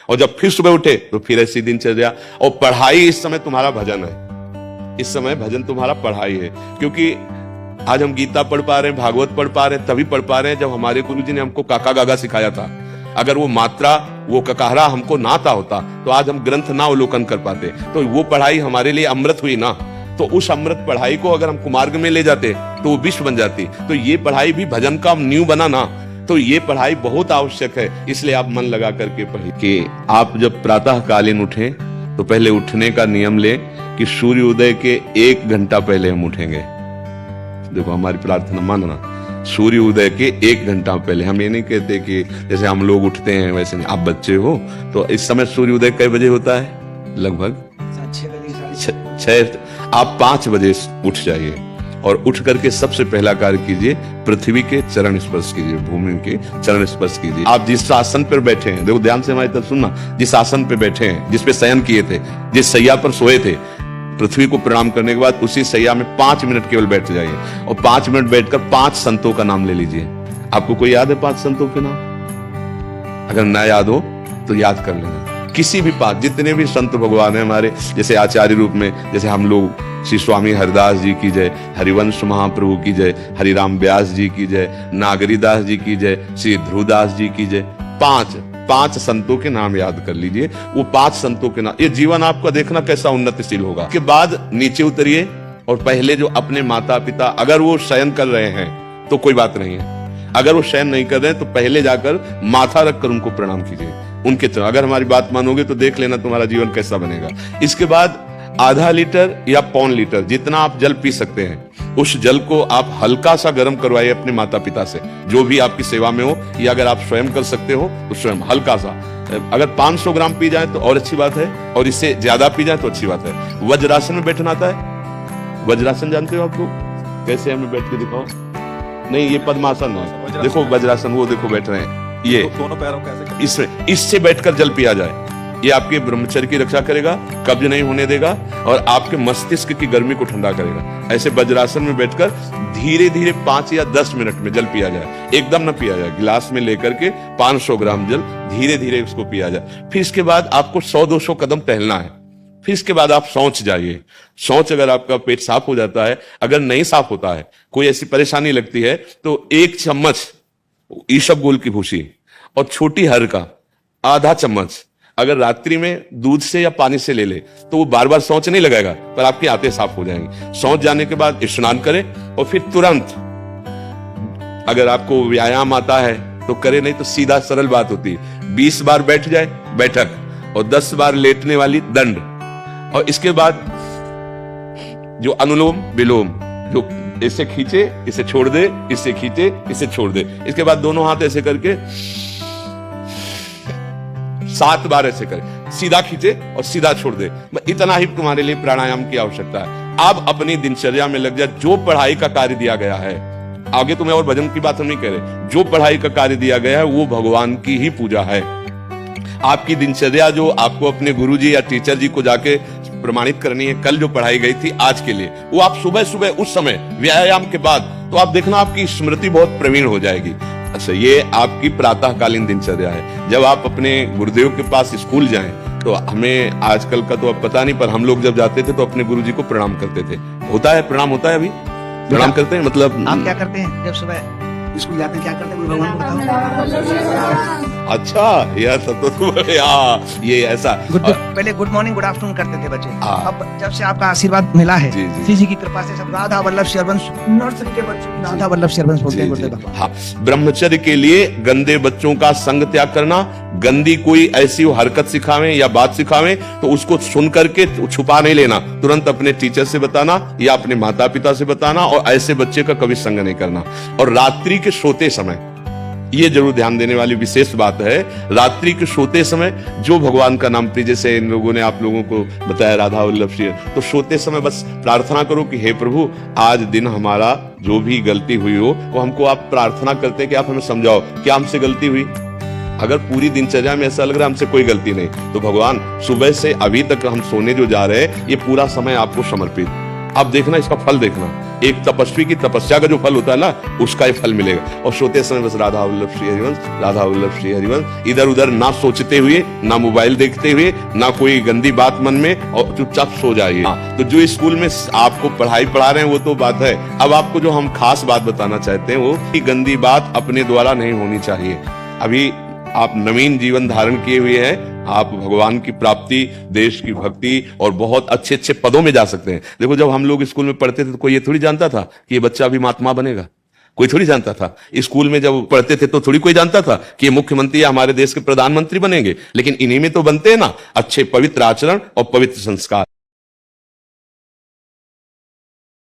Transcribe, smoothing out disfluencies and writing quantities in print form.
और जब फिर सुबह उठे तो फिर ऐसी दिनचर्या। और पढ़ाई इस समय तुम्हारा भजन है, इस समय भजन तुम्हारा पढ़ाई है। क्योंकि आज हम गीता पढ़ पा रहे हैं, भागवत पढ़ पा रहे हैं, तभी पढ़ पा रहे हैं जब हमारे गुरुजी ने हमको काका गागा सिखाया था। अगर वो मात्रा, वो ककारा हमको ना आता होता तो आज हम ग्रंथ ना अवलोकन कर पाते। तो वो पढ़ाई हमारे लिए अमृत हुई ना। तो उस अमृत पढ़ाई को अगर हम कुमार्ग में ले जाते तो वो विष बन जाती। तो ये पढ़ाई भी भजन का न्यू बना ना। तो ये पढ़ाई बहुत आवश्यक है, इसलिए आप मन लगा करके पढ़िए। कि आप जब प्रातः कालीन उठें तो पहले उठने का नियम लें कि सूर्य उदय के 1 घंटा पहले हम उठेंगे। देखो हमारी प्रार्थना मानना, सूर्य उदय के 1 घंटा पहले। हम ये नहीं कहते कि जैसे हम लोग उठते हैं वैसे नहीं। आप बच्चे हो तो इस समय सूर्य उदय कई बजे होता है? लगभग 6। आप 5 बजे उठ जाइए और उठ करके सबसे पहला कार्य कीजिए, पृथ्वी के चरण स्पर्श कीजिए, भूमि के चरण स्पर्श कीजिए। आप जिस आसन पर बैठे हैं, देखो ध्यान से हमारी तरफ सुनना, जिस आसन पे बैठे हैं, जिस पे शयन किए थे, जिस सैया पर सोए थे, पृथ्वी को प्रणाम करने के बाद उसी सैया में 5 मिनट केवल बैठ जाइए और 5 मिनट बैठकर 5 संतों का नाम ले लीजिए। आपको कोई याद है 5 संतों के नाम? अगर ना याद हो तो याद कर लेना। किसी भी 5, जितने भी संत भगवान है हमारे, जैसे आचार्य रूप में, जैसे हम लोग श्री स्वामी हरिदास जी की जय, हरिवंश महाप्रभु की जय, हरिराम व्यास जी की जय, नागरीदास जी की जय, श्री ध्रुवदास जी की जय। 5 संतों के नाम याद कर लीजिए। वो 5 संतों के नाम, ये जीवन आपका देखना कैसा उन्नतिशील होगा। उसके बाद नीचे उतरिए और पहले जो अपने माता पिता, अगर वो शयन कर रहे हैं तो कोई बात नहीं है, अगर वो शयन नहीं कर रहे हैं तो पहले जाकर माथा रखकर उनको प्रणाम कीजिए, उनके चरण। अगर हमारी बात मानोगे तो देख लेना तुम्हारा जीवन कैसा बनेगा। इसके बाद आधा लीटर या 1.25 लीटर जितना आप जल पी सकते हैं, उस जल को आप हल्का सा गर्म करवाइए अपने माता पिता से, जो भी आपकी सेवा में हो, या अगर आप स्वयं कर सकते हो तो स्वयं हल्का सा। अगर 500 ग्राम पी जाए तो और अच्छी बात है, और इससे ज्यादा पी जाए तो अच्छी बात है। वज्रासन में बैठना आता है? वज्रासन जानते हो आप लोग? कैसे हमें बैठ के दिखाओ। नहीं, ये पद्मासन है। देखो वज्रासन, वो देखो बैठ रहे हैं, ये दोनों पैरों कैसे, इससे बैठकर जल पिया जाए। ये आपके ब्रह्मचर्य की रक्षा करेगा, कब्ज नहीं होने देगा और आपके मस्तिष्क की गर्मी को ठंडा करेगा। ऐसे वज्रासन में बैठकर धीरे धीरे 5 या 10 मिनट में जल पिया जाए। एकदम ना पिया जाए, गिलास में लेकर के 500 ग्राम जल धीरे धीरे उसको पिया जाए। फिर इसके बाद आपको 100-200 कदम टहलना है। फिर इसके बाद आप शौच जाइए। शौच, अगर आपका पेट साफ हो जाता है, अगर नहीं साफ होता है, कोई ऐसी परेशानी लगती है, तो 1 चम्मच ईसबगोल की भूसी और छोटी हर का आधा चम्मच अगर रात्रि में दूध से या पानी से ले ले तो वो बार बार शौच नहीं लगाएगा, पर आपकी आंतें साफ हो जाएंगी। शौच जाने के बाद स्नान करें और फिर तुरंत, अगर आपको व्यायाम आता है तो करे, नहीं तो सीधा सरल बात होती है, 20 बार बैठ जाए बैठक और 10 बार लेटने वाली दंड। और इसके बाद जो अनुलोम विलोम, जो इसे खींचे इसे छोड़ दे, इसे खींचे इसे छोड़ दे, इसके बाद दोनों हाथ ऐसे करके 7 बार ऐसे करें, सीधा खींचे और सीधा छोड़ दे। इतना ही तुम्हारे लिए प्राणायाम की आवश्यकता है। आप अपनी दिनचर्या में लग जाए। जो पढ़ाई का कार्य दिया गया है, आगे तुम्हें और भजन की बात हम नहीं कह रहे, जो पढ़ाई का कार्य दिया गया है वो भगवान की ही पूजा है। आपकी दिनचर्या जो आपको अपने गुरुजी या टीचर जी को जाके प्रमाणित करनी है, कल जो पढ़ाई गई थी आज के लिए, वो आप सुबह सुबह उस समय व्यायाम के बाद, तो आप देखना आपकी स्मृति बहुत प्रवीण हो जाएगी। अच्छा, ये आपकी प्रातःकालीन दिनचर्या है। जब आप अपने गुरुदेव के पास स्कूल जाएं तो हमें आजकल का तो अब पता नहीं, पर हम लोग जब जाते थे तो अपने गुरुजी को प्रणाम करते थे। होता है प्रणाम, होता है अभी प्रणाम करते हैं। मतलब आप क्या करते हैं जब सुबह स्कूल जाते हैं, क्या करते हैं गुरु भगवान को बताओ। अच्छा, यह सब तो ये ऐसा पहले गुड मॉर्निंग गुड आफ्टरनून करते थे बच्चे। अब जब से आपका आशीर्वाद मिला है, श्री जी की कृपा से सब राधा वल्लभ शरवंश, नर्सरी के बच्चे राधा वल्लभ शरवंश बोलते हैं गुरुदेव भगवान। हाँ, ब्रह्मचर्य के लिए गंदे बच्चों का संग त्याग करना, गंदी कोई ऐसी हरकत सिखावे या बात सिखावे तो उसको सुन करके छुपा नहीं लेना, तुरंत अपने टीचर से बताना या अपने माता पिता से बताना, और ऐसे बच्चे का कभी संग नहीं करना। और रात्रि के सोते समय ये जरूर ध्यान देने वाली विशेष बात है, रात्रि के सोते समय जो भगवान का नाम प्रिय, जैसे इन लोगों ने आप लोगों को बताया राधा वल्लभ श्री, तो सोते समय बस प्रार्थना करो कि हे प्रभु, आज दिन हमारा जो भी गलती हुई हो वो हमको आप प्रार्थना करते हैं कि आप हमें समझाओ क्या हमसे गलती हुई। अगर पूरी दिनचर्या में ऐसा लग रहा है हमसे कोई गलती नहीं, तो भगवान सुबह से अभी तक हम सोने जो जा रहे हैं ये पूरा समय आपको समर्पित। आप देखना, इसका फल देखना। एक तपस्वी की तपस्या का जो फल होता है ना, उसका ही फल मिलेगा। और सोते समय बस राधा वल्लभ श्री हरिवंश, राधा वल्लभ श्री हरिवंश, इधर उधर ना सोचते हुए, ना मोबाइल देखते हुए, ना कोई गंदी बात मन में, और चुपचाप सो जाइए। तो जो स्कूल में आपको पढ़ाई पढ़ा रहे हैं वो तो बात है, अब आपको जो हम खास बात बताना चाहते हैं वो कि गंदी बात अपने द्वारा नहीं होनी चाहिए। अभी आप नवीन जीवन धारण किए हुए हैं, आप भगवान की प्राप्ति, देश की भक्ति और बहुत अच्छे अच्छे पदों में जा सकते हैं। देखो, जब हम लोग स्कूल में पढ़ते थे तो कोई ये थोड़ी जानता था कि ये बच्चा अभी महात्मा बनेगा, कोई थोड़ी जानता था। स्कूल में जब पढ़ते थे तो थोड़ी कोई जानता था कि ये मुख्यमंत्री या हमारे देश के प्रधानमंत्री बनेंगे, लेकिन इन्हीं में तो बनते हैं ना अच्छे पवित्र आचरण और पवित्र संस्कार।